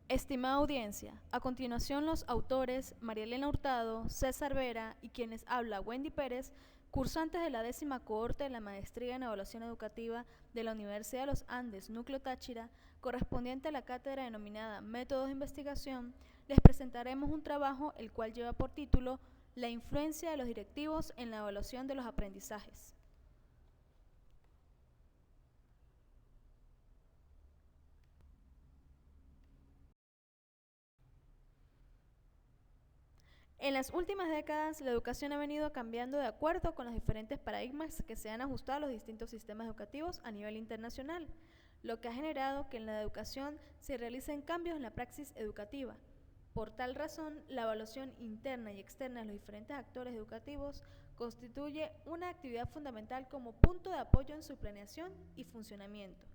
Estimada audiencia, a continuación los autores María Elena Hurtado, César Vera y quienes habla Wendy Pérez, cursantes de la 10ª cohorte de la Maestría en Evaluación Educativa de la Universidad de los Andes, Núcleo Táchira, correspondiente a la cátedra denominada Métodos de Investigación, les presentaremos un trabajo el cual lleva por título La influencia de los directivos en la evaluación de los aprendizajes. En las últimas décadas, la educación ha venido cambiando de acuerdo con los diferentes paradigmas que se han ajustado a los distintos sistemas educativos a nivel internacional, lo que ha generado que en la educación se realicen cambios en la praxis educativa. Por tal razón, la evaluación interna y externa de los diferentes actores educativos constituye una actividad fundamental como punto de apoyo en su planeación y funcionamiento.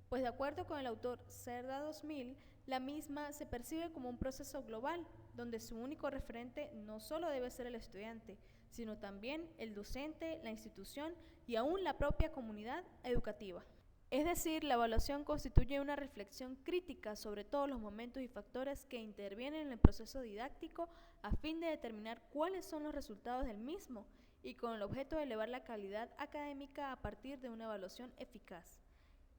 Pues de acuerdo con el autor Cerda 2000, la misma se percibe como un proceso global, donde su único referente no solo debe ser el estudiante, sino también el docente, la institución y aún la propia comunidad educativa. Es decir, la evaluación constituye una reflexión crítica sobre todos los momentos y factores que intervienen en el proceso didáctico a fin de determinar cuáles son los resultados del mismo y con el objeto de elevar la calidad académica a partir de una evaluación eficaz.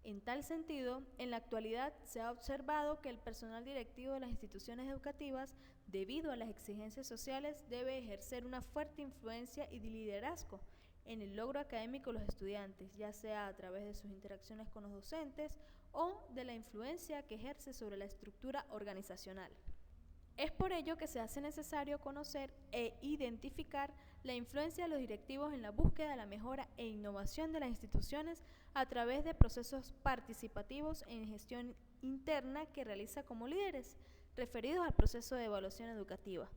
En tal sentido, en la actualidad se ha observado que el personal directivo de las instituciones educativas, debido a las exigencias sociales, debe ejercer una fuerte influencia y liderazgo en el logro académico de los estudiantes, ya sea a través de sus interacciones con los docentes o de la influencia que ejerce sobre la estructura organizacional. Es por ello que se hace necesario conocer e identificar la influencia de los directivos en la búsqueda de la mejora e innovación de las instituciones a través de procesos participativos en gestión interna que realiza como líderes, referidos al proceso de evaluación educativa.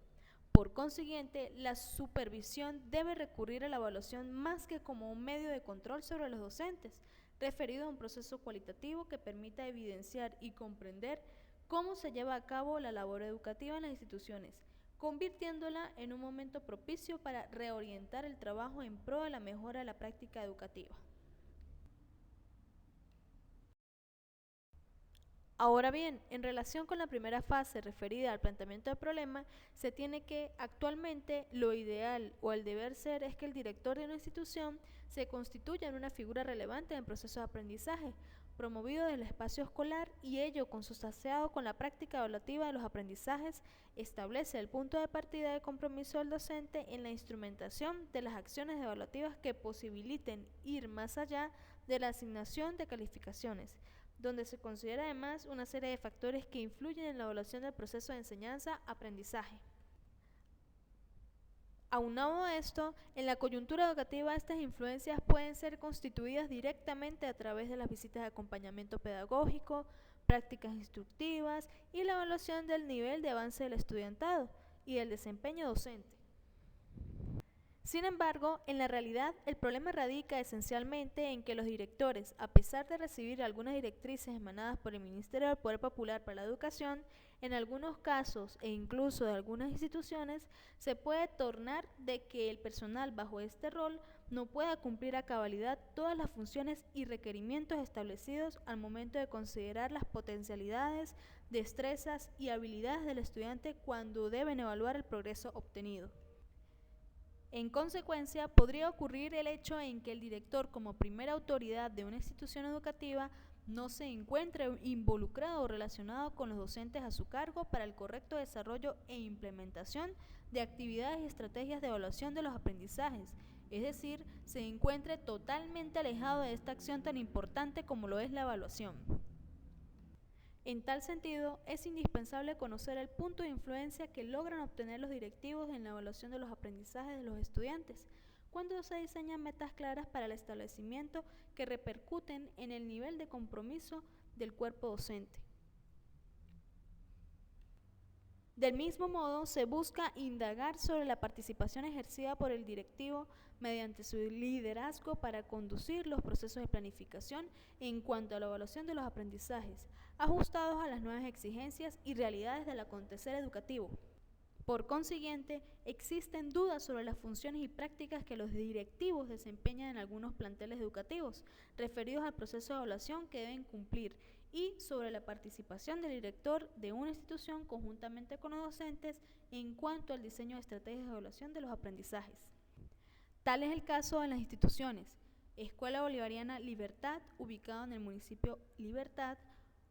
Por consiguiente, la supervisión debe recurrir a la evaluación más que como un medio de control sobre los docentes, referido a un proceso cualitativo que permita evidenciar y comprender cómo se lleva a cabo la labor educativa en las instituciones, convirtiéndola en un momento propicio para reorientar el trabajo en pro de la mejora de la práctica educativa. Ahora bien, en relación con la primera fase referida al planteamiento del problema, se tiene que actualmente lo ideal o el deber ser es que el director de una institución se constituya en una figura relevante en el proceso de aprendizaje, promovido del espacio escolar y ello consustanciado con la práctica evaluativa de los aprendizajes, establece el punto de partida de compromiso del docente en la instrumentación de las acciones evaluativas que posibiliten ir más allá de la asignación de calificaciones, donde se considera además una serie de factores que influyen en la evaluación del proceso de enseñanza-aprendizaje. Aunado a esto, en la coyuntura educativa estas influencias pueden ser constituidas directamente a través de las visitas de acompañamiento pedagógico, prácticas instructivas y la evaluación del nivel de avance del estudiantado y del desempeño docente. Sin embargo, en la realidad, el problema radica esencialmente en que los directores, a pesar de recibir algunas directrices emanadas por el Ministerio del Poder Popular para la Educación, en algunos casos e incluso de algunas instituciones, se puede tornar de que el personal bajo este rol no pueda cumplir a cabalidad todas las funciones y requerimientos establecidos al momento de considerar las potencialidades, destrezas y habilidades del estudiante cuando deben evaluar el progreso obtenido. En consecuencia, podría ocurrir el hecho en que el director, como primera autoridad de una institución educativa, no se encuentre involucrado o relacionado con los docentes a su cargo para el correcto desarrollo e implementación de actividades y estrategias de evaluación de los aprendizajes, es decir, se encuentre totalmente alejado de esta acción tan importante como lo es la evaluación. En tal sentido, es indispensable conocer el punto de influencia que logran obtener los directivos en la evaluación de los aprendizajes de los estudiantes, cuando se diseñan metas claras para el establecimiento que repercuten en el nivel de compromiso del cuerpo docente. Del mismo modo, se busca indagar sobre la participación ejercida por el directivo mediante su liderazgo para conducir los procesos de planificación en cuanto a la evaluación de los aprendizajes, ajustados a las nuevas exigencias y realidades del acontecer educativo. Por consiguiente, existen dudas sobre las funciones y prácticas que los directivos desempeñan en algunos planteles educativos, referidos al proceso de evaluación que deben cumplir, y sobre la participación del director de una institución conjuntamente con los docentes en cuanto al diseño de estrategias de evaluación de los aprendizajes. Tal es el caso en las instituciones: Escuela Bolivariana Libertad, ubicada en el municipio Libertad.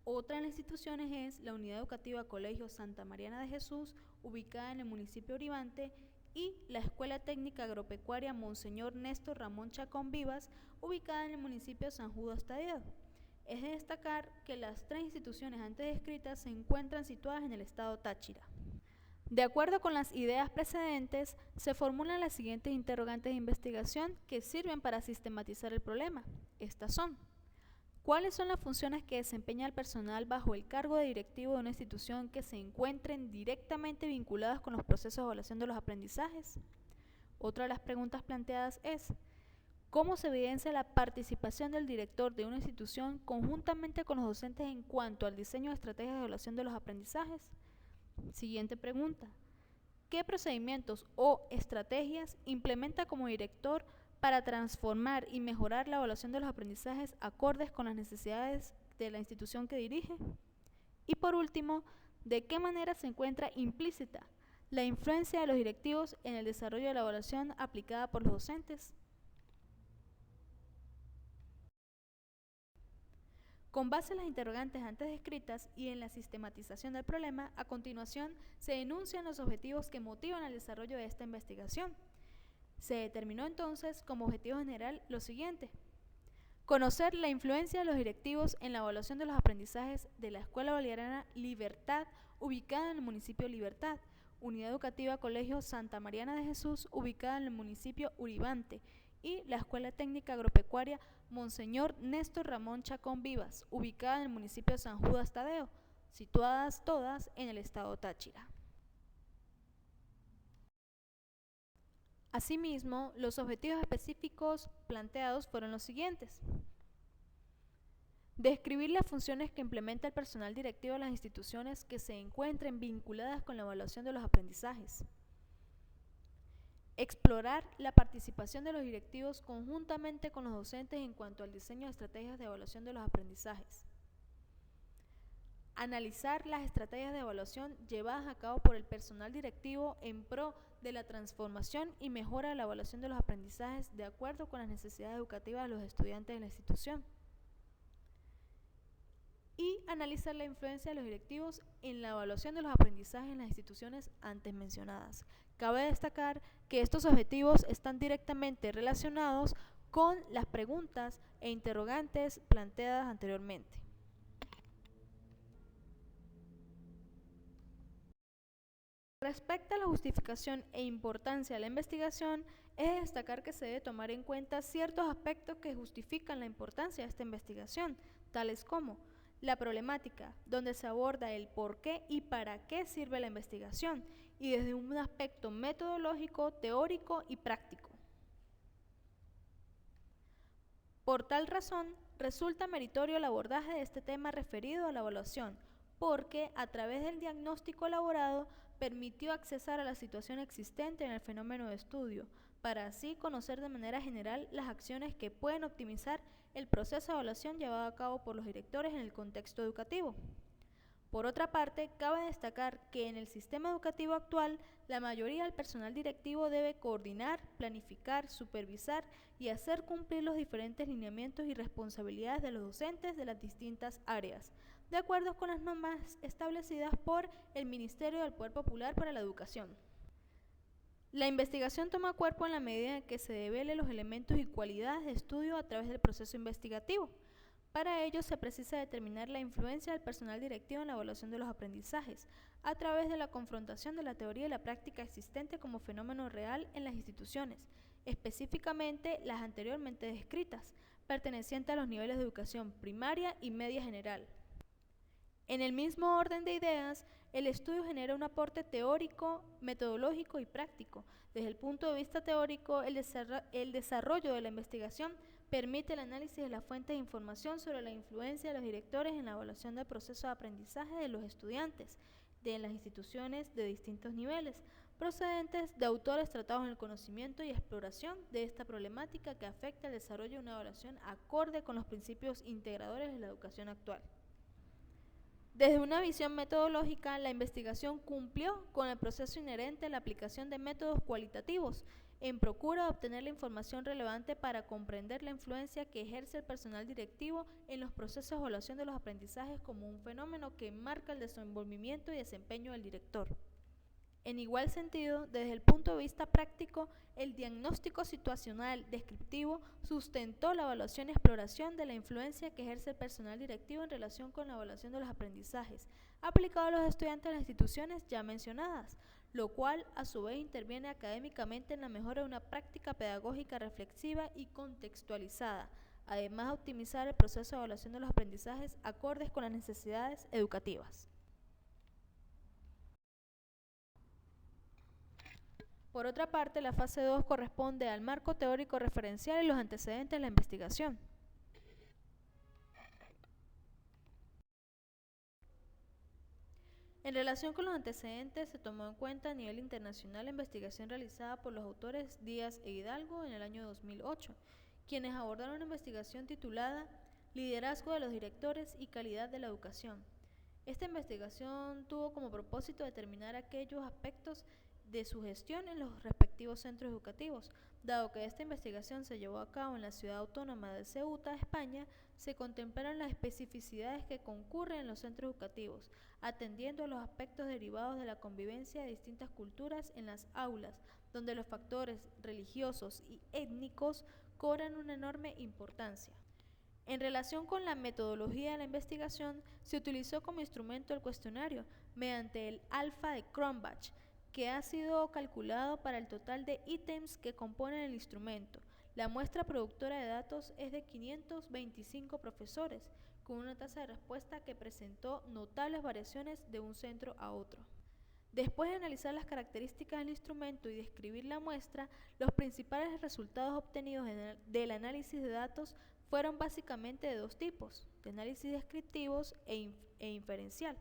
Otra de las instituciones es la Unidad Educativa Colegio Santa Mariana de Jesús, ubicada en el municipio Uribante, y la Escuela Técnica Agropecuaria Monseñor Néstor Ramón Chacón Vivas, ubicada en el municipio San Judas Tadeo. Es de destacar que las tres instituciones antes descritas se encuentran situadas en el estado Táchira. De acuerdo con las ideas precedentes, se formulan las siguientes interrogantes de investigación que sirven para sistematizar el problema. Estas son: ¿cuáles son las funciones que desempeña el personal bajo el cargo de directivo de una institución que se encuentren directamente vinculadas con los procesos de evaluación de los aprendizajes? Otra de las preguntas planteadas es: ¿cómo se evidencia la participación del director de una institución conjuntamente con los docentes en cuanto al diseño de estrategias de evaluación de los aprendizajes? Siguiente pregunta: ¿qué procedimientos o estrategias implementa como director para transformar y mejorar la evaluación de los aprendizajes acordes con las necesidades de la institución que dirige? Y por último, ¿de qué manera se encuentra implícita la influencia de los directivos en el desarrollo de la evaluación aplicada por los docentes? Con base en las interrogantes antes descritas y en la sistematización del problema, a continuación se enuncian los objetivos que motivan el desarrollo de esta investigación. Se determinó entonces como objetivo general lo siguiente: conocer la influencia de los directivos en la evaluación de los aprendizajes de la Escuela Bolivariana Libertad, ubicada en el municipio Libertad, Unidad Educativa Colegio Santa Mariana de Jesús, ubicada en el municipio Uribante, y la Escuela Técnica Agropecuaria Monseñor Néstor Ramón Chacón Vivas, ubicada en el municipio de San Judas Tadeo, situadas todas en el estado Táchira. Asimismo, los objetivos específicos planteados fueron los siguientes: describir las funciones que implementa el personal directivo de las instituciones que se encuentren vinculadas con la evaluación de los aprendizajes. Explorar la participación de los directivos conjuntamente con los docentes en cuanto al diseño de estrategias de evaluación de los aprendizajes. Analizar las estrategias de evaluación llevadas a cabo por el personal directivo en pro de la transformación y mejora de la evaluación de los aprendizajes de acuerdo con las necesidades educativas de los estudiantes de la institución. Y analizar la influencia de los directivos en la evaluación de los aprendizajes en las instituciones antes mencionadas. Cabe destacar que estos objetivos están directamente relacionados con las preguntas e interrogantes planteadas anteriormente. Respecto a la justificación e importancia de la investigación, es de destacar que se debe tomar en cuenta ciertos aspectos que justifican la importancia de esta investigación, tales como la problemática, donde se aborda el por qué y para qué sirve la investigación, y desde un aspecto metodológico, teórico y práctico. Por tal razón, resulta meritorio el abordaje de este tema referido a la evaluación, porque a través del diagnóstico elaborado permitió accesar a la situación existente en el fenómeno de estudio, para así conocer de manera general las acciones que pueden optimizar el proceso de evaluación llevado a cabo por los directores en el contexto educativo. Por otra parte, cabe destacar que en el sistema educativo actual, la mayoría del personal directivo debe coordinar, planificar, supervisar y hacer cumplir los diferentes lineamientos y responsabilidades de los docentes de las distintas áreas, de acuerdo con las normas establecidas por el Ministerio del Poder Popular para la Educación. La investigación toma cuerpo en la medida en que se develen los elementos y cualidades de estudio a través del proceso investigativo. Para ello se precisa determinar la influencia del personal directivo en la evaluación de los aprendizajes, a través de la confrontación de la teoría y la práctica existente como fenómeno real en las instituciones, específicamente las anteriormente descritas, pertenecientes a los niveles de educación primaria y media general. En el mismo orden de ideas, el estudio genera un aporte teórico, metodológico y práctico. Desde el punto de vista teórico, el desarrollo de la investigación permite el análisis de las fuentes de información sobre la influencia de los directores en la evaluación del proceso de aprendizaje de los estudiantes de las instituciones de distintos niveles, procedentes de autores tratados en el conocimiento y exploración de esta problemática que afecta el desarrollo de una evaluación acorde con los principios integradores de la educación actual. Desde una visión metodológica, la investigación cumplió con el proceso inherente a la aplicación de métodos cualitativos en procura de obtener la información relevante para comprender la influencia que ejerce el personal directivo en los procesos de evaluación de los aprendizajes como un fenómeno que marca el desenvolvimiento y desempeño del director. En igual sentido, desde el punto de vista práctico, el diagnóstico situacional descriptivo sustentó la evaluación y exploración de la influencia que ejerce el personal directivo en relación con la evaluación de los aprendizajes, aplicado a los estudiantes de las instituciones ya mencionadas, lo cual a su vez interviene académicamente en la mejora de una práctica pedagógica reflexiva y contextualizada, además de optimizar el proceso de evaluación de los aprendizajes acordes con las necesidades educativas. Por otra parte, la fase 2 corresponde al marco teórico referencial y los antecedentes de la investigación. En relación con los antecedentes, se tomó en cuenta a nivel internacional la investigación realizada por los autores Díaz e Hidalgo en el año 2008, quienes abordaron una investigación titulada Liderazgo de los directores y calidad de la educación. Esta investigación tuvo como propósito determinar aquellos aspectos de su gestión en los respectivos centros educativos. Dado que esta investigación se llevó a cabo en la ciudad autónoma de Ceuta, España, se contemplaron las especificidades que concurren en los centros educativos, atendiendo a los aspectos derivados de la convivencia de distintas culturas en las aulas, donde los factores religiosos y étnicos cobran una enorme importancia. En relación con la metodología de la investigación, se utilizó como instrumento el cuestionario mediante el alfa de Cronbach, que ha sido calculado para el total de ítems que componen el instrumento. La muestra productora de datos es de 525 profesores, con una tasa de respuesta que presentó notables variaciones de un centro a otro. Después de analizar las características del instrumento y describir la muestra, los principales resultados obtenidos del análisis de datos fueron básicamente de dos tipos, de análisis descriptivos e inferencial.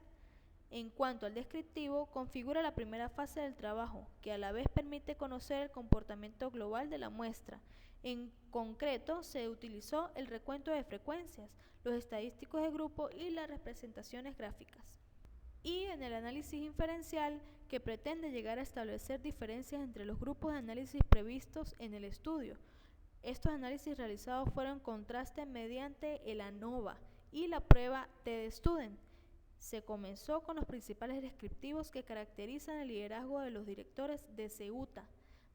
En cuanto al descriptivo, configura la primera fase del trabajo, que a la vez permite conocer el comportamiento global de la muestra. En concreto, se utilizó el recuento de frecuencias, los estadísticos de grupo y las representaciones gráficas. Y en el análisis inferencial, que pretende llegar a establecer diferencias entre los grupos de análisis previstos en el estudio. Estos análisis realizados fueron contraste mediante el ANOVA y la prueba TED-Student. Se comenzó con los principales descriptivos que caracterizan el liderazgo de los directores de Ceuta,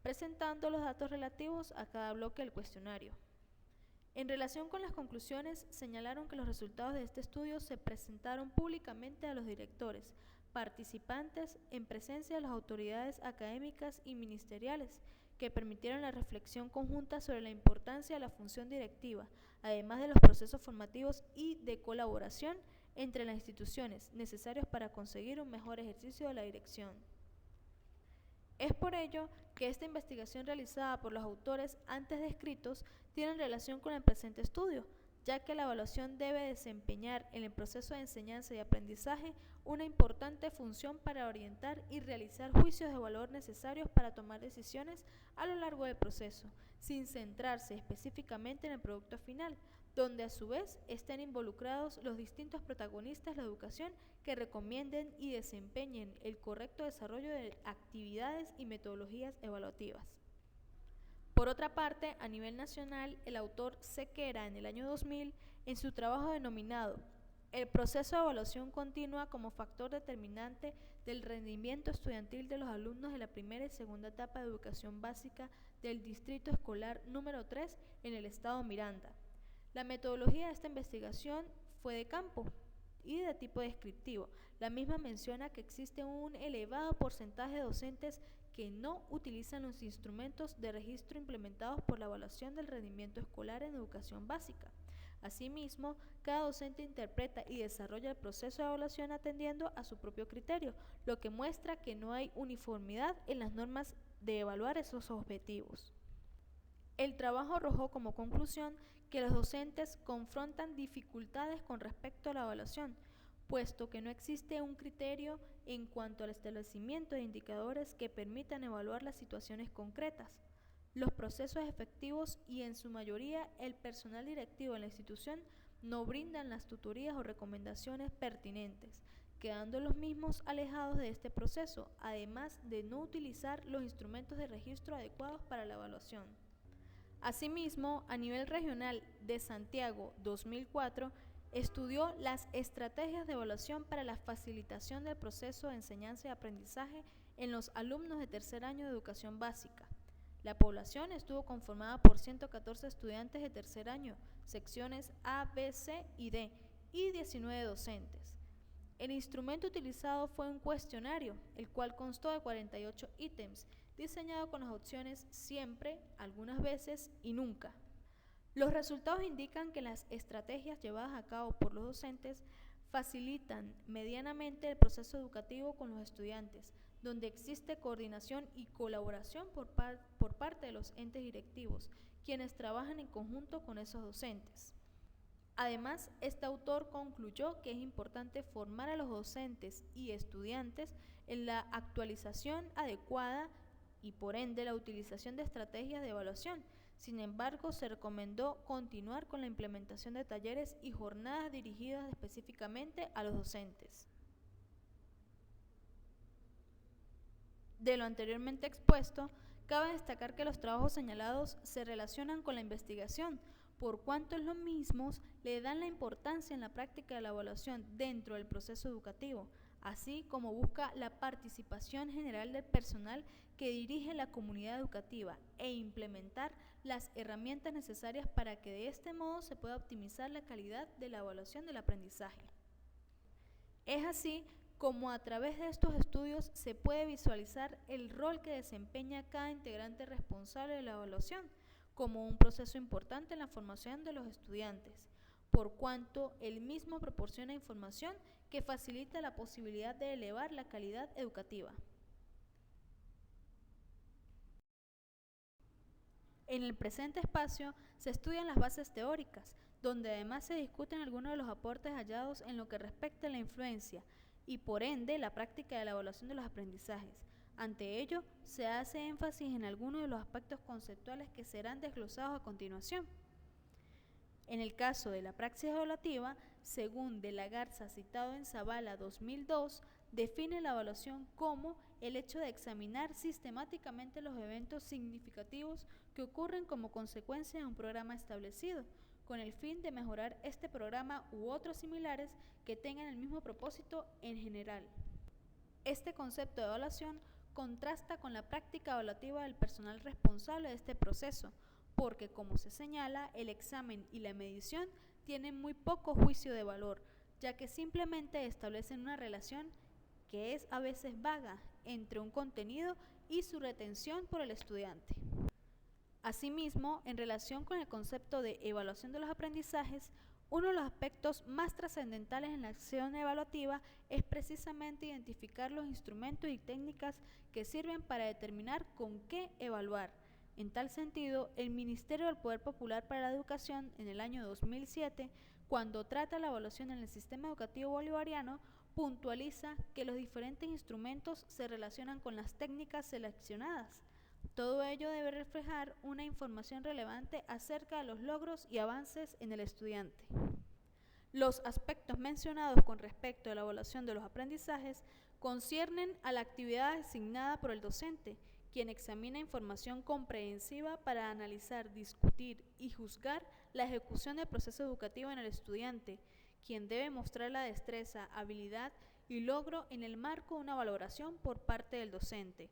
presentando los datos relativos a cada bloque del cuestionario. En relación con las conclusiones, señalaron que los resultados de este estudio se presentaron públicamente a los directores, participantes en presencia de las autoridades académicas y ministeriales, que permitieron la reflexión conjunta sobre la importancia de la función directiva, además de los procesos formativos y de colaboración entre las instituciones necesarios para conseguir un mejor ejercicio de la dirección. Es por ello que esta investigación realizada por los autores antes descritos tiene relación con el presente estudio, ya que la evaluación debe desempeñar en el proceso de enseñanza y aprendizaje una importante función para orientar y realizar juicios de valor necesarios para tomar decisiones a lo largo del proceso, sin centrarse específicamente en el producto final, donde a su vez estén involucrados los distintos protagonistas de la educación que recomienden y desempeñen el correcto desarrollo de actividades y metodologías evaluativas. Por otra parte, a nivel nacional, el autor Sequera en el año 2000, en su trabajo denominado El proceso de evaluación continua como factor determinante del rendimiento estudiantil de los alumnos de la primera y segunda etapa de educación básica del Distrito Escolar número 3 en el estado Miranda. La metodología de esta investigación fue de campo y de tipo descriptivo. La misma menciona que existe un elevado porcentaje de docentes que no utilizan los instrumentos de registro implementados por la evaluación del rendimiento escolar en educación básica. Asimismo, cada docente interpreta y desarrolla el proceso de evaluación atendiendo a su propio criterio, lo que muestra que no hay uniformidad en las normas de evaluar esos objetivos. El trabajo arrojó como conclusión que los docentes confrontan dificultades con respecto a la evaluación, puesto que no existe un criterio en cuanto al establecimiento de indicadores que permitan evaluar las situaciones concretas. Los procesos efectivos y en su mayoría el personal directivo en la institución no brindan las tutorías o recomendaciones pertinentes, quedando los mismos alejados de este proceso, además de no utilizar los instrumentos de registro adecuados para la evaluación. Asimismo, a nivel regional de Santiago 2004, estudió las estrategias de evaluación para la facilitación del proceso de enseñanza y aprendizaje en los alumnos de tercer año de educación básica. La población estuvo conformada por 114 estudiantes de tercer año, secciones A, B, C y D, y 19 docentes. El instrumento utilizado fue un cuestionario, el cual constó de 48 ítems, diseñado con las opciones siempre, algunas veces y nunca. Los resultados indican que las estrategias llevadas a cabo por los docentes facilitan medianamente el proceso educativo con los estudiantes, donde existe coordinación y colaboración por parte de los entes directivos, quienes trabajan en conjunto con esos docentes. Además, este autor concluyó que es importante formar a los docentes y estudiantes en la actualización adecuada y por ende la utilización de estrategias de evaluación. Sin embargo, se recomendó continuar con la implementación de talleres y jornadas dirigidas específicamente a los docentes. De lo anteriormente expuesto, cabe destacar que los trabajos señalados se relacionan con la investigación, por cuanto los mismos le dan la importancia en la práctica de la evaluación dentro del proceso educativo, así como busca la participación general del personal que dirige la comunidad educativa e implementar las herramientas necesarias para que de este modo se pueda optimizar la calidad de la evaluación del aprendizaje. Es así como a través de estos estudios se puede visualizar el rol que desempeña cada integrante responsable de la evaluación, como un proceso importante en la formación de los estudiantes, por cuanto el mismo proporciona información que facilita la posibilidad de elevar la calidad educativa. En el presente espacio se estudian las bases teóricas, donde además se discuten algunos de los aportes hallados en lo que respecta a la influencia y por ende la práctica de la evaluación de los aprendizajes. Ante ello, se hace énfasis en algunos de los aspectos conceptuales que serán desglosados a continuación. En el caso de la praxis evaluativa, según De la Garza citado en Zavala 2002, define la evaluación como el hecho de examinar sistemáticamente los eventos significativos que ocurren como consecuencia de un programa establecido, con el fin de mejorar este programa u otros similares que tengan el mismo propósito en general. Este concepto de evaluación contrasta con la práctica evaluativa del personal responsable de este proceso, porque, como se señala, el examen y la medición tienen muy poco juicio de valor, ya que simplemente establecen una relación que es a veces vaga entre un contenido y su retención por el estudiante. Asimismo, en relación con el concepto de evaluación de los aprendizajes, uno de los aspectos más trascendentales en la acción evaluativa es precisamente identificar los instrumentos y técnicas que sirven para determinar con qué evaluar. En tal sentido, el Ministerio del Poder Popular para la Educación, en el año 2007, cuando trata la evaluación en el sistema educativo bolivariano, puntualiza que los diferentes instrumentos se relacionan con las técnicas seleccionadas. Todo ello debe reflejar una información relevante acerca de los logros y avances en el estudiante. Los aspectos mencionados con respecto a la evaluación de los aprendizajes conciernen a la actividad asignada por el docente, quien examina información comprensiva para analizar, discutir y juzgar la ejecución del proceso educativo en el estudiante, quien debe mostrar la destreza, habilidad y logro en el marco de una valoración por parte del docente.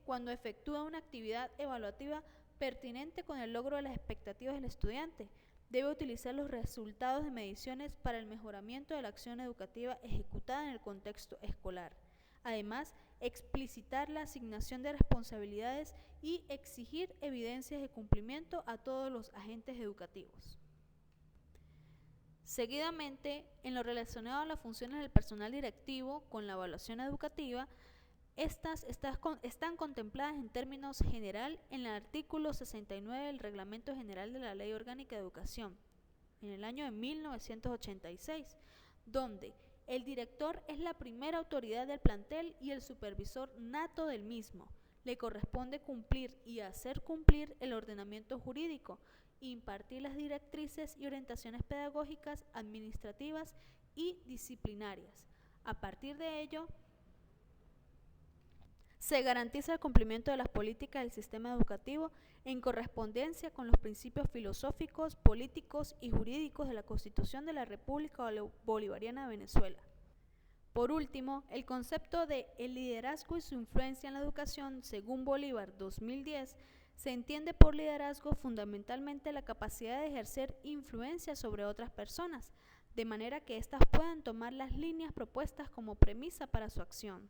Cuando efectúa una actividad evaluativa pertinente con el logro de las expectativas del estudiante, debe utilizar los resultados de mediciones para el mejoramiento de la acción educativa ejecutada en el contexto escolar. Además, explicitar la asignación de responsabilidades y exigir evidencias de cumplimiento a todos los agentes educativos. Seguidamente, en lo relacionado a las funciones del personal directivo con la evaluación educativa, estas están contempladas en términos general en el artículo 69 del Reglamento General de la Ley Orgánica de Educación, en el año de 1986, donde el director es la primera autoridad del plantel y el supervisor nato del mismo. Le corresponde cumplir y hacer cumplir el ordenamiento jurídico impartir las directrices y orientaciones pedagógicas, administrativas y disciplinarias. A partir de ello, se garantiza el cumplimiento de las políticas del sistema educativo en correspondencia con los principios filosóficos, políticos y jurídicos de la Constitución de la República Bolivariana de Venezuela. Por último, el concepto de el liderazgo y su influencia en la educación, según Bolívar 2010, se entiende por liderazgo fundamentalmente la capacidad de ejercer influencia sobre otras personas, de manera que éstas puedan tomar las líneas propuestas como premisa para su acción.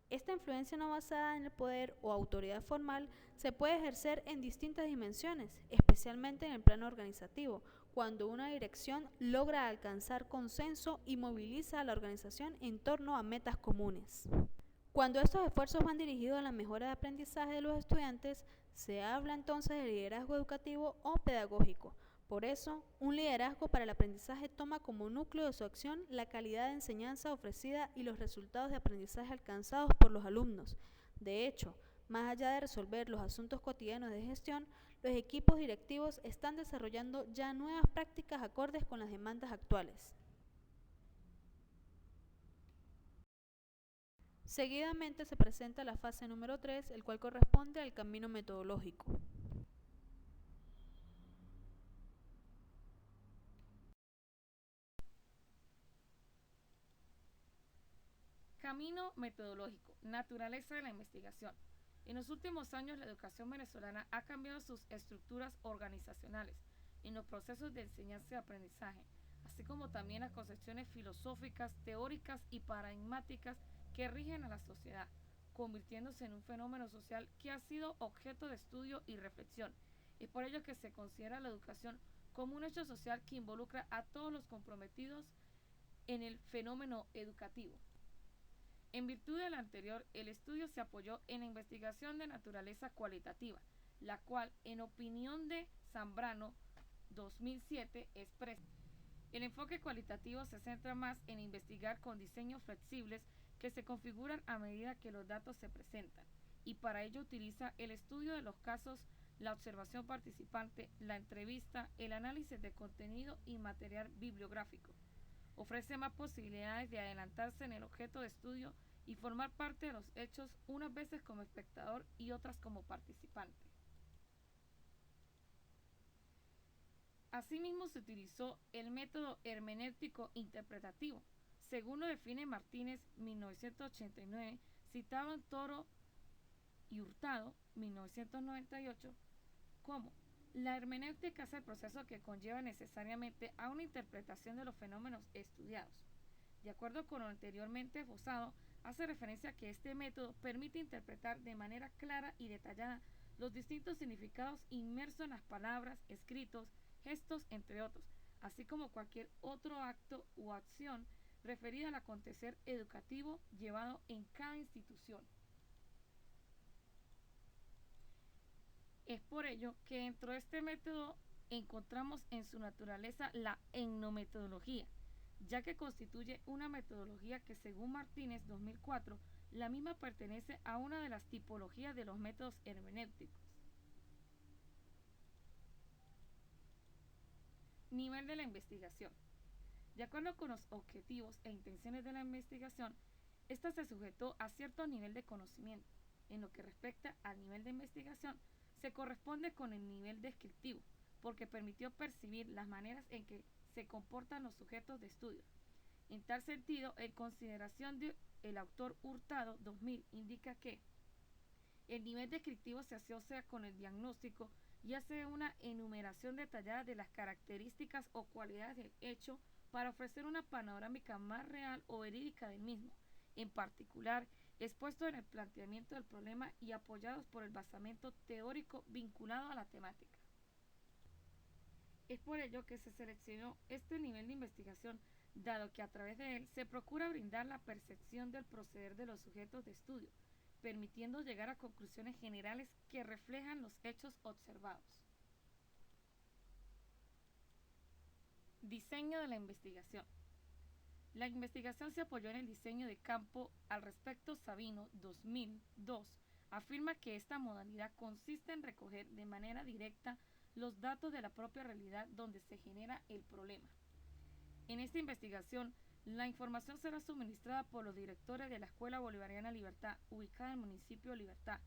Esta influencia no basada en el poder o autoridad formal se puede ejercer en distintas dimensiones, especialmente en el plano organizativo, cuando una dirección logra alcanzar consenso y moviliza a la organización en torno a metas comunes. Cuando estos esfuerzos van dirigidos a la mejora de aprendizaje de los estudiantes, se habla entonces de liderazgo educativo o pedagógico. Por eso, un liderazgo para el aprendizaje toma como núcleo de su acción la calidad de enseñanza ofrecida y los resultados de aprendizaje alcanzados por los alumnos. De hecho, más allá de resolver los asuntos cotidianos de gestión, los equipos directivos están desarrollando ya nuevas prácticas acordes con las demandas actuales. Seguidamente se presenta la fase número 3, el cual corresponde al camino metodológico. Camino metodológico, naturaleza de la investigación. En los últimos años la educación venezolana ha cambiado sus estructuras organizacionales en los procesos de enseñanza y aprendizaje, así como también las concepciones filosóficas, teóricas y paradigmáticas que rigen a la sociedad, convirtiéndose en un fenómeno social que ha sido objeto de estudio y reflexión. Es por ello que se considera la educación como un hecho social que involucra a todos los comprometidos en el fenómeno educativo. En virtud del anterior, el estudio se apoyó en la investigación de naturaleza cualitativa, la cual, en opinión de Zambrano 2007, expresa. El enfoque cualitativo se centra más en investigar con diseños flexibles que se configuran a medida que los datos se presentan, y para ello utiliza el estudio de los casos, la observación participante, la entrevista, el análisis de contenido y material bibliográfico. Ofrece más posibilidades de adelantarse en el objeto de estudio y formar parte de los hechos, unas veces como espectador y otras como participante. Asimismo, se utilizó el método hermenéutico interpretativo, según lo define Martínez 1989, citado en Toro y Hurtado 1998, como la hermenéutica es el proceso que conlleva necesariamente a una interpretación de los fenómenos estudiados. De acuerdo con lo anteriormente esbozado, hace referencia a que este método permite interpretar de manera clara y detallada los distintos significados inmersos en las palabras, escritos, gestos, entre otros, así como cualquier otro acto u acción referida al acontecer educativo llevado en cada institución. Es por ello que dentro de este método encontramos en su naturaleza la etnometodología, ya que constituye una metodología que, según Martínez 2004, la misma pertenece a una de las tipologías de los métodos hermenéuticos. Nivel de la investigación. De acuerdo con los objetivos e intenciones de la investigación, esta se sujetó a cierto nivel de conocimiento. En lo que respecta al nivel de investigación, se corresponde con el nivel descriptivo, porque permitió percibir las maneras en que se comportan los sujetos de estudio. En tal sentido, en consideración del autor Hurtado 2000 indica que el nivel descriptivo se asocia con el diagnóstico y hace una enumeración detallada de las características o cualidades del hecho para ofrecer una panorámica más real o verídica del mismo, en particular expuesto en el planteamiento del problema y apoyados por el basamento teórico vinculado a la temática. Es por ello que se seleccionó este nivel de investigación, dado que a través de él se procura brindar la percepción del proceder de los sujetos de estudio, permitiendo llegar a conclusiones generales que reflejan los hechos observados. Diseño de la investigación. La investigación se apoyó en el diseño de campo. Al respecto, Sabino 2002 afirma que esta modalidad consiste en recoger de manera directa los datos de la propia realidad donde se genera el problema. En esta investigación, la información será suministrada por los directores de la Escuela Bolivariana Libertad, ubicada en el municipio Libertad,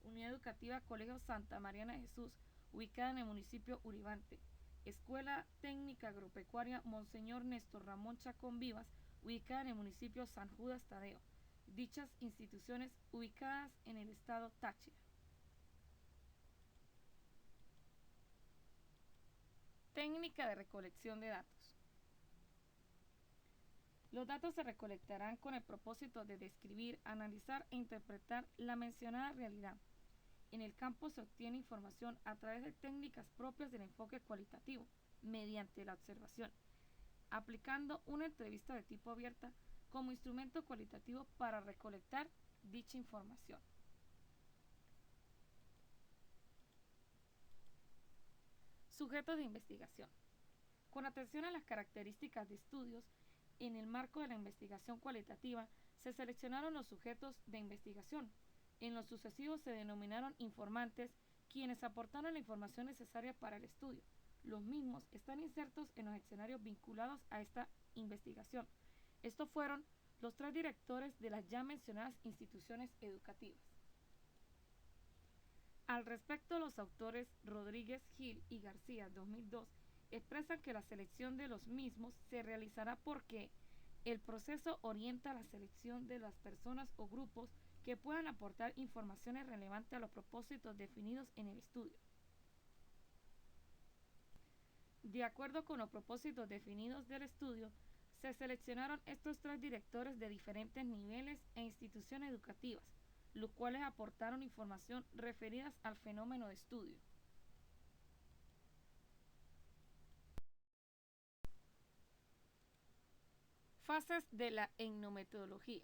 Unidad Educativa Colegio Santa Mariana de Jesús, ubicada en el municipio Uribante, Escuela Técnica Agropecuaria Monseñor Néstor Ramón Chacón Vivas, ubicada en el municipio San Judas Tadeo. Dichas instituciones ubicadas en el estado Táchira. Técnica de recolección de datos. Los datos se recolectarán con el propósito de describir, analizar e interpretar la mencionada realidad. En el campo se obtiene información a través de técnicas propias del enfoque cualitativo, mediante la observación, aplicando una entrevista de tipo abierta como instrumento cualitativo para recolectar dicha información. Sujetos de investigación. Con atención a las características de estudios, en el marco de la investigación cualitativa, se seleccionaron los sujetos de investigación. En lo sucesivo se denominaron informantes, quienes aportaron la información necesaria para el estudio. Los mismos están insertos en los escenarios vinculados a esta investigación. Estos fueron los 3 directores de las ya mencionadas instituciones educativas. Al respecto, los autores Rodríguez, Gil y García, 2002, expresan que la selección de los mismos se realizará porque el proceso orienta la selección de las personas o grupos que puedan aportar informaciones relevantes a los propósitos definidos en el estudio. De acuerdo con los propósitos definidos del estudio, se seleccionaron estos 3 directores de diferentes niveles e instituciones educativas, los cuales aportaron información referidas al fenómeno de estudio. Fases de la etnometodología.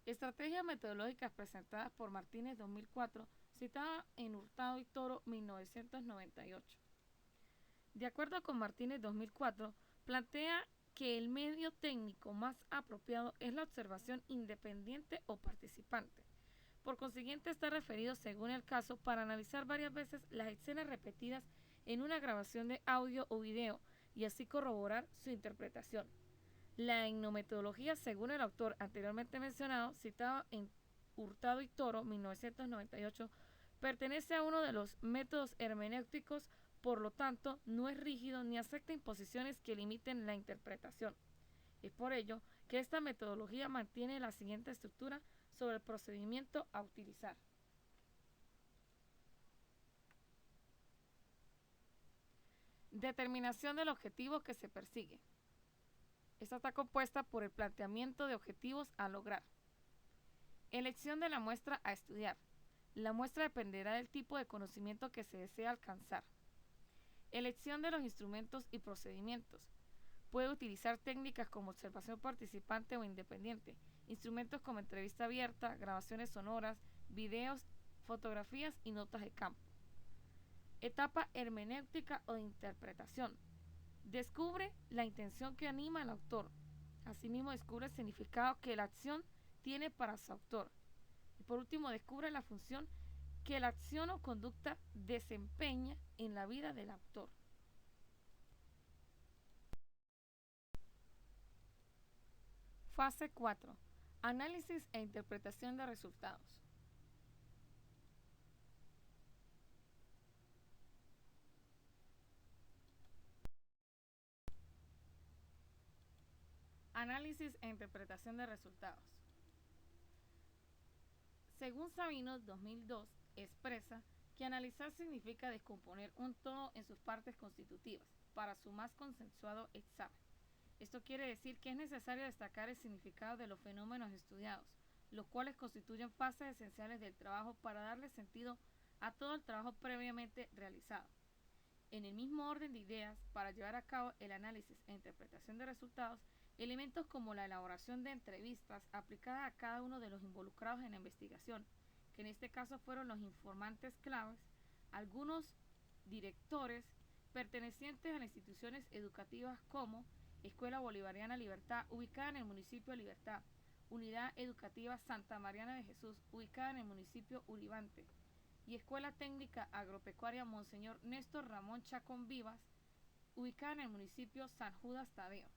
Estrategias metodológicas presentadas por Martínez 2004, citada en Hurtado y Toro 1998. De acuerdo con Martínez 2004, plantea que el medio técnico más apropiado es la observación independiente o participante. Por consiguiente, está referido según el caso para analizar varias veces las escenas repetidas en una grabación de audio o video y así corroborar su interpretación. La etnometodología, según el autor anteriormente mencionado, citado en Hurtado y Toro 1998, pertenece a uno de los métodos hermenéuticos, por lo tanto, no es rígido ni acepta imposiciones que limiten la interpretación. Es por ello que esta metodología mantiene la siguiente estructura sobre el procedimiento a utilizar. Determinación del objetivo que se persigue. Esta está compuesta por el planteamiento de objetivos a lograr. Elección de la muestra a estudiar. La muestra dependerá del tipo de conocimiento que se desea alcanzar. Elección de los instrumentos y procedimientos. Puede utilizar técnicas como observación participante o independiente, instrumentos como entrevista abierta, grabaciones sonoras, videos, fotografías y notas de campo. Etapa hermenéutica o de interpretación. Descubre la intención que anima al autor. Asimismo, descubre el significado que la acción tiene para su autor. Y por último, descubre la función que la acción o conducta desempeña en la vida del autor. Fase 4. Análisis e interpretación de resultados. Análisis e interpretación de resultados. Según Sabino 2002, expresa que analizar significa descomponer un todo en sus partes constitutivas para su más consensuado examen. Esto quiere decir que es necesario destacar el significado de los fenómenos estudiados, los cuales constituyen fases esenciales del trabajo para darle sentido a todo el trabajo previamente realizado. En el mismo orden de ideas, para llevar a cabo el análisis e interpretación de resultados, elementos como la elaboración de entrevistas aplicada a cada uno de los involucrados en la investigación, que en este caso fueron los informantes claves, algunos directores pertenecientes a las instituciones educativas como Escuela Bolivariana Libertad, ubicada en el municipio de Libertad, Unidad Educativa Santa Mariana de Jesús, ubicada en el municipio Uribante, y Escuela Técnica Agropecuaria Monseñor Néstor Ramón Chacón Vivas, ubicada en el municipio San Judas Tadeo.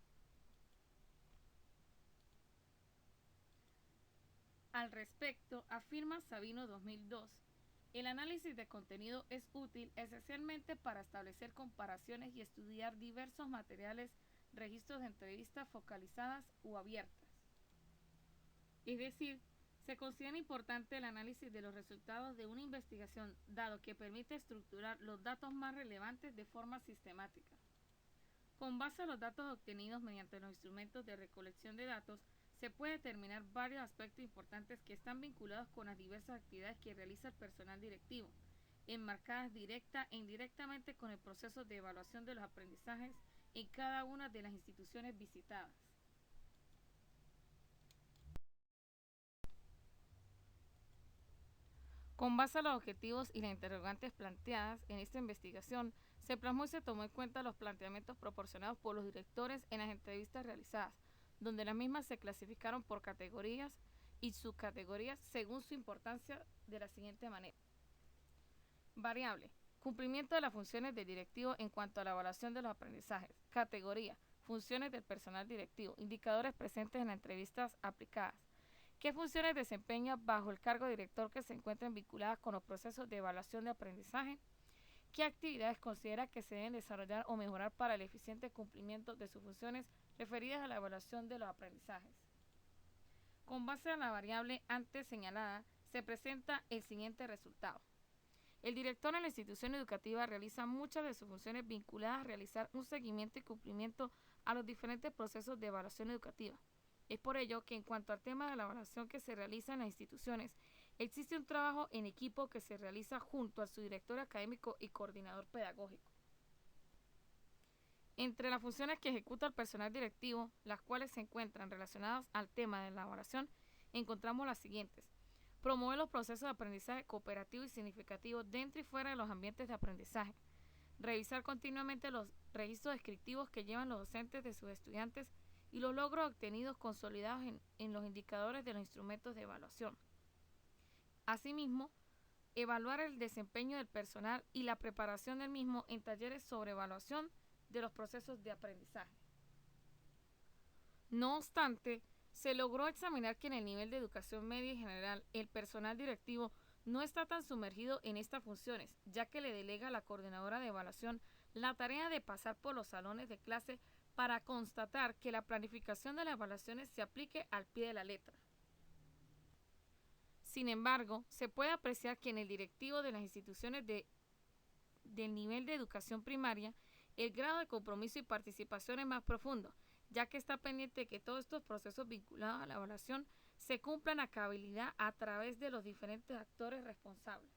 Al respecto, afirma Sabino 2002, el análisis de contenido es útil esencialmente para establecer comparaciones y estudiar diversos materiales, registros de entrevistas focalizadas o abiertas. Es decir, se considera importante el análisis de los resultados de una investigación, dado que permite estructurar los datos más relevantes de forma sistemática. Con base a los datos obtenidos mediante los instrumentos de recolección de datos, se puede determinar varios aspectos importantes que están vinculados con las diversas actividades que realiza el personal directivo, enmarcadas directa e indirectamente con el proceso de evaluación de los aprendizajes en cada una de las instituciones visitadas. Con base a los objetivos y las interrogantes planteadas en esta investigación, se plasmó y se tomó en cuenta los planteamientos proporcionados por los directores en las entrevistas realizadas, donde las mismas se clasificaron por categorías y subcategorías según su importancia de la siguiente manera. Variable: cumplimiento de las funciones del directivo en cuanto a la evaluación de los aprendizajes. Categoría: funciones del personal directivo. Indicadores presentes en las entrevistas aplicadas. ¿Qué funciones desempeña bajo el cargo de director que se encuentran vinculadas con los procesos de evaluación de aprendizaje? ¿Qué actividades considera que se deben desarrollar o mejorar para el eficiente cumplimiento de sus funciones referidas a la evaluación de los aprendizajes? Con base a la variable antes señalada, se presenta el siguiente resultado. El director en la institución educativa realiza muchas de sus funciones vinculadas a realizar un seguimiento y cumplimiento a los diferentes procesos de evaluación educativa. Es por ello que en cuanto al tema de la evaluación que se realiza en las instituciones, existe un trabajo en equipo que se realiza junto a su director académico y coordinador pedagógico. Entre las funciones que ejecuta el personal directivo, las cuales se encuentran relacionadas al tema de la evaluación, encontramos las siguientes: promover los procesos de aprendizaje cooperativo y significativo dentro y fuera de los ambientes de aprendizaje, revisar continuamente los registros descriptivos que llevan los docentes de sus estudiantes y los logros obtenidos consolidados en los indicadores de los instrumentos de evaluación. Asimismo, evaluar el desempeño del personal y la preparación del mismo en talleres sobre evaluación de los procesos de aprendizaje. No obstante, se logró examinar que en el nivel de educación media y general, el personal directivo no está tan sumergido en estas funciones, ya que le delega a la coordinadora de evaluación la tarea de pasar por los salones de clase para constatar que la planificación de las evaluaciones se aplique al pie de la letra. Sin embargo, se puede apreciar que en el directivo de las instituciones del nivel de educación primaria, el grado de compromiso y participación es más profundo, ya que está pendiente de que todos estos procesos vinculados a la evaluación se cumplan a cabalidad a través de los diferentes actores responsables.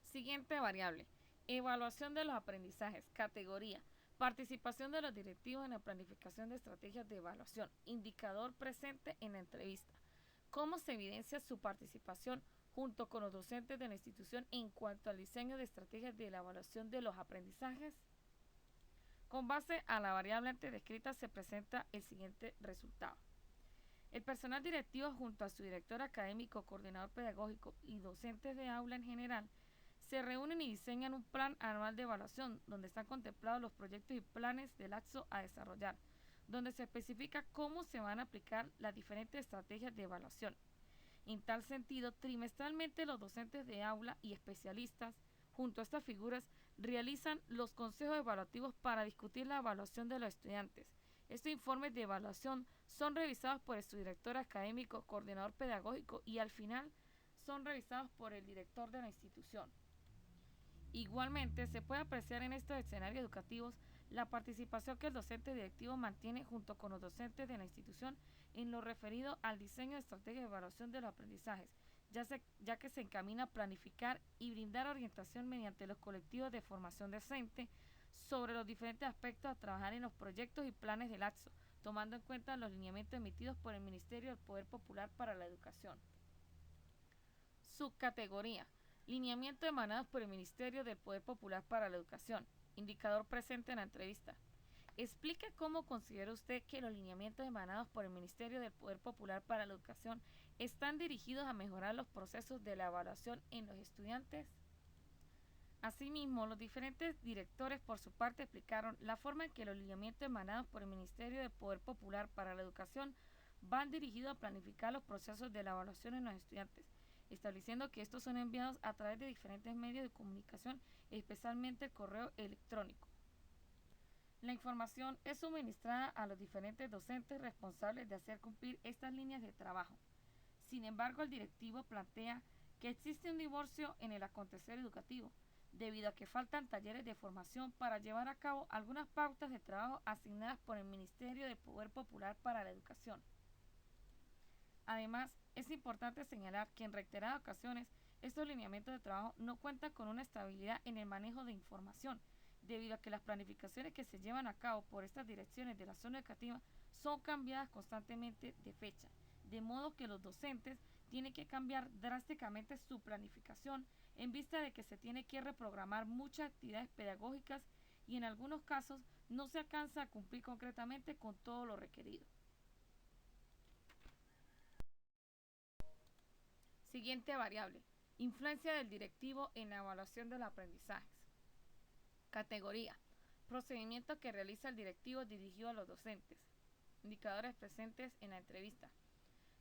Siguiente variable: evaluación de los aprendizajes. Categoría: participación de los directivos en la planificación de estrategias de evaluación. Indicador presente en la entrevista: ¿cómo se evidencia su participación junto con los docentes de la institución en cuanto al diseño de estrategias de la evaluación de los aprendizajes? Con base a la variable antes descrita se presenta el siguiente resultado. El personal directivo junto a su director académico, coordinador pedagógico y docentes de aula en general se reúnen y diseñan un plan anual de evaluación donde están contemplados los proyectos y planes del AXO a desarrollar, donde se especifica cómo se van a aplicar las diferentes estrategias de evaluación. En tal sentido, trimestralmente los docentes de aula y especialistas, junto a estas figuras, realizan los consejos evaluativos para discutir la evaluación de los estudiantes. Estos informes de evaluación son revisados por su director académico, coordinador pedagógico y al final son revisados por el director de la institución. Igualmente, se puede apreciar en estos escenarios educativos la participación que el docente directivo mantiene junto con los docentes de la institución en lo referido al diseño de estrategias de evaluación de los aprendizajes, ya que se encamina a planificar y brindar orientación mediante los colectivos de formación docente sobre los diferentes aspectos a trabajar en los proyectos y planes del AXO, tomando en cuenta los lineamientos emitidos por el Ministerio del Poder Popular para la Educación. Subcategoría: lineamientos emanados por el Ministerio del Poder Popular para la Educación. Indicador presente en la entrevista: Explique cómo considera usted que los lineamientos emanados por el Ministerio del Poder Popular para la Educación están dirigidos a mejorar los procesos de la evaluación en los estudiantes. Asimismo, los diferentes directores por su parte explicaron la forma en que los lineamientos emanados por el Ministerio del Poder Popular para la Educación van dirigidos a planificar los procesos de la evaluación en los estudiantes, estableciendo que estos son enviados a través de diferentes medios de comunicación, especialmente el correo electrónico. La información es suministrada a los diferentes docentes responsables de hacer cumplir estas líneas de trabajo. Sin embargo, el directivo plantea que existe un divorcio en el acontecer educativo, debido a que faltan talleres de formación para llevar a cabo algunas pautas de trabajo asignadas por el Ministerio del Poder Popular para la Educación. Además, es importante señalar que en reiteradas ocasiones estos lineamientos de trabajo no cuentan con una estabilidad en el manejo de información, debido a que las planificaciones que se llevan a cabo por estas direcciones de la zona educativa son cambiadas constantemente de fecha, de modo que los docentes tienen que cambiar drásticamente su planificación en vista de que se tiene que reprogramar muchas actividades pedagógicas y en algunos casos no se alcanza a cumplir concretamente con todo lo requerido. Siguiente variable: influencia del directivo en la evaluación de los aprendizajes. Categoría: procedimiento que realiza el directivo dirigido a los docentes. Indicadores presentes en la entrevista.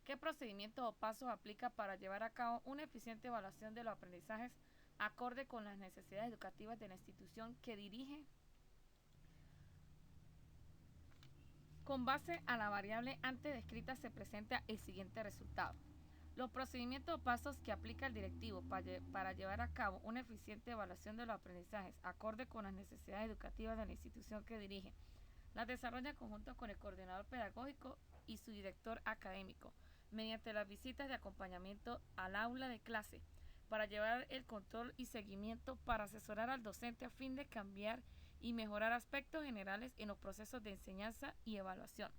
¿Qué procedimientos o pasos aplica para llevar a cabo una eficiente evaluación de los aprendizajes acorde con las necesidades educativas de la institución que dirige? Con base a la variable antes descrita se presenta el siguiente resultado. Los procedimientos o pasos que aplica el directivo para llevar a cabo una eficiente evaluación de los aprendizajes acorde con las necesidades educativas de la institución que dirige, las desarrolla en conjunto con el coordinador pedagógico y su director académico, mediante las visitas de acompañamiento al aula de clase, para llevar el control y seguimiento, para asesorar al docente a fin de cambiar y mejorar aspectos generales en los procesos de enseñanza y evaluación.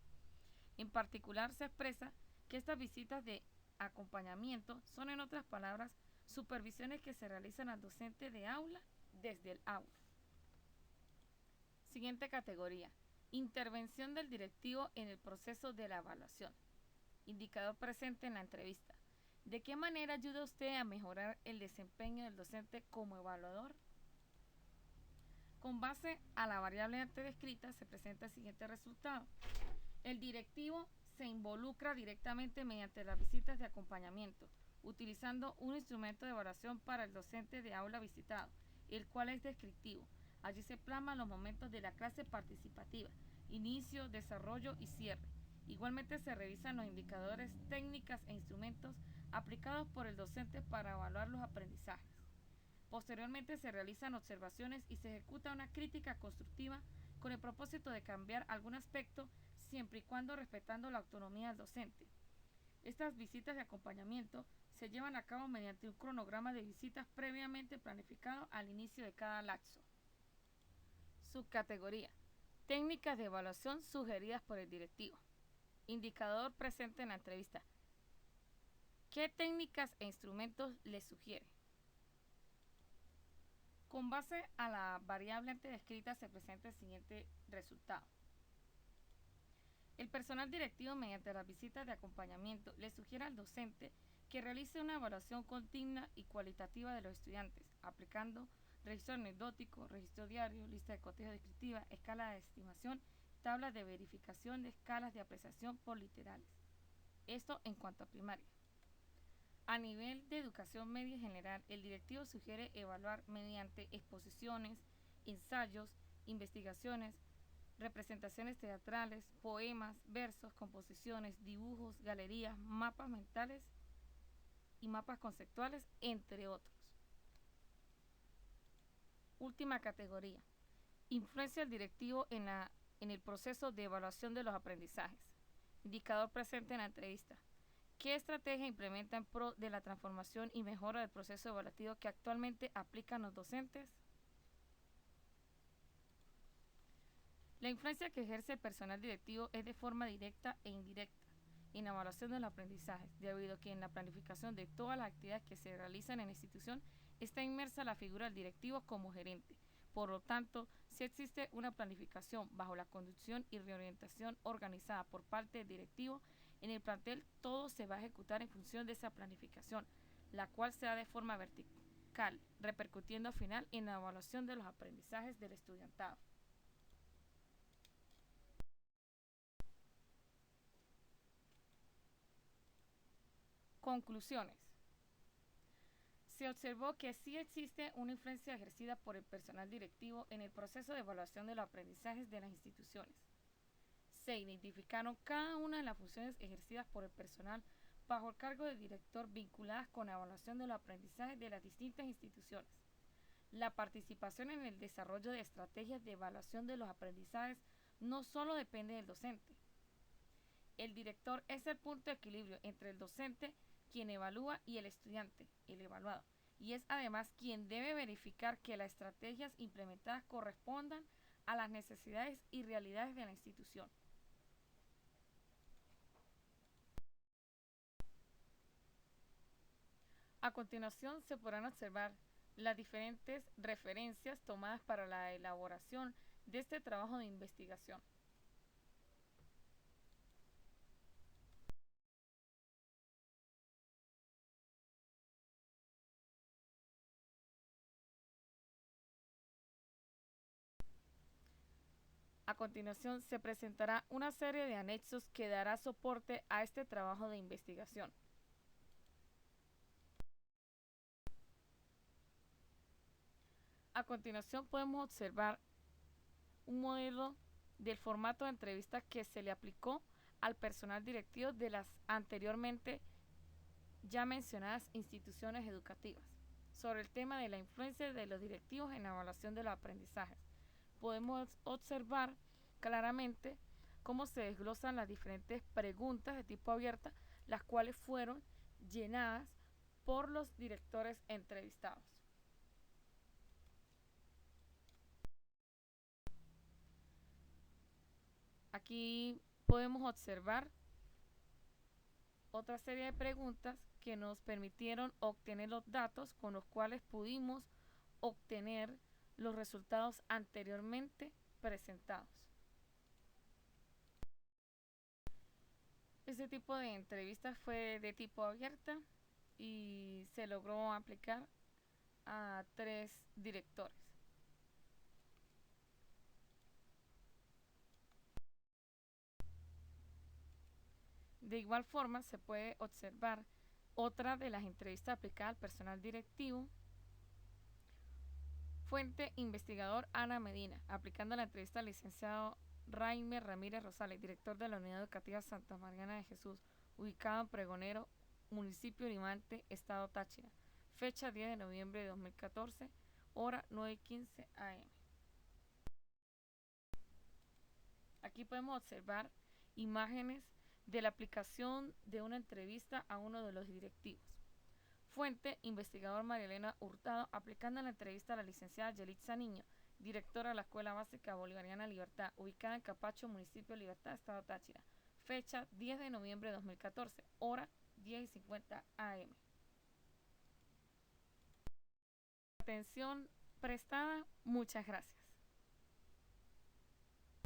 En particular, se expresa que estas visitas de acompañamiento son, en otras palabras, supervisiones que se realizan al docente de aula desde el aula. Siguiente categoría: intervención del directivo en el proceso de la evaluación. Indicador presente en la entrevista. ¿De qué manera ayuda usted a mejorar el desempeño del docente como evaluador? Con base a la variable antes descrita se presenta el siguiente resultado. El directivo se involucra directamente mediante las visitas de acompañamiento, utilizando un instrumento de evaluación para el docente de aula visitado, el cual es descriptivo. Allí se plasman los momentos de la clase participativa: inicio, desarrollo y cierre. Igualmente se revisan los indicadores, técnicas e instrumentos aplicados por el docente para evaluar los aprendizajes. Posteriormente se realizan observaciones y se ejecuta una crítica constructiva con el propósito de cambiar algún aspecto, siempre y cuando respetando la autonomía del docente. Estas visitas de acompañamiento se llevan a cabo mediante un cronograma de visitas previamente planificado al inicio de cada lapso. Subcategoría: técnicas de evaluación sugeridas por el directivo. Indicador presente en la entrevista. ¿Qué técnicas e instrumentos le sugiere? Con base a la variable antes descrita se presenta el siguiente resultado. El personal directivo, mediante las visitas de acompañamiento, le sugiere al docente que realice una evaluación continua y cualitativa de los estudiantes, aplicando registro anecdótico, registro diario, lista de cotejo descriptiva, escala de estimación, tablas de verificación de escalas de apreciación por literales. Esto en cuanto a primaria. A nivel de educación media general, el directivo sugiere evaluar mediante exposiciones, ensayos, investigaciones, representaciones teatrales, poemas, versos, composiciones, dibujos, galerías, mapas mentales y mapas conceptuales, entre otros. Última categoría: influencia del directivo en el proceso de evaluación de los aprendizajes. Indicador presente en la entrevista. ¿Qué estrategia implementa en pro de la transformación y mejora del proceso evaluativo que actualmente aplican los docentes? La influencia que ejerce el personal directivo es de forma directa e indirecta en la evaluación de los aprendizajes, debido a que en la planificación de todas las actividades que se realizan en la institución está inmersa la figura del directivo como gerente, Por lo tanto, si existe una planificación bajo la conducción y reorientación organizada por parte del directivo, en el plantel todo se va a ejecutar en función de esa planificación, la cual se da de forma vertical, repercutiendo al final en la evaluación de los aprendizajes del estudiantado. Conclusiones. Se observó que sí existe una influencia ejercida por el personal directivo en el proceso de evaluación de los aprendizajes de las instituciones. Se identificaron cada una de las funciones ejercidas por el personal bajo el cargo de director vinculadas con la evaluación de los aprendizajes de las distintas instituciones. La participación en el desarrollo de estrategias de evaluación de los aprendizajes no solo depende del docente. El director es el punto de equilibrio entre el docente, quien evalúa, y el estudiante, el evaluado, y es además quien debe verificar que las estrategias implementadas correspondan a las necesidades y realidades de la institución. A continuación se podrán observar las diferentes referencias tomadas para la elaboración de este trabajo de investigación. A continuación se presentará una serie de anexos que dará soporte a este trabajo de investigación. A continuación podemos observar un modelo del formato de entrevista que se le aplicó al personal directivo de las anteriormente ya mencionadas instituciones educativas sobre el tema de la influencia de los directivos en la evaluación de los aprendizajes. Podemos observar claramente cómo se desglosan las diferentes preguntas de tipo abierta, las cuales fueron llenadas por los directores entrevistados. Aquí podemos observar otra serie de preguntas que nos permitieron obtener los datos con los cuales pudimos obtener los resultados anteriormente presentados. Este tipo de entrevistas fue de tipo abierta y se logró aplicar a 3 directores. De igual forma se puede observar otra de las entrevistas aplicadas al personal directivo. Fuente: investigador Ana Medina, aplicando la entrevista al licenciado Raimer Ramírez Rosales, director de la Unidad Educativa Santa Mariana de Jesús, ubicado en Pregonero, municipio Limante, estado Táchira. Fecha: 10 de noviembre de 2014, hora 9:15 am. Aquí podemos observar imágenes de la aplicación de una entrevista a uno de los directivos. Fuente: investigador María Elena Hurtado, aplicando la entrevista a la licenciada Yelitza Niño, directora de la Escuela Básica Bolivariana Libertad, ubicada en Capacho, municipio Libertad, estado Táchira. Fecha: 10 de noviembre de 2014, hora 10:50 am. Atención prestada, muchas gracias.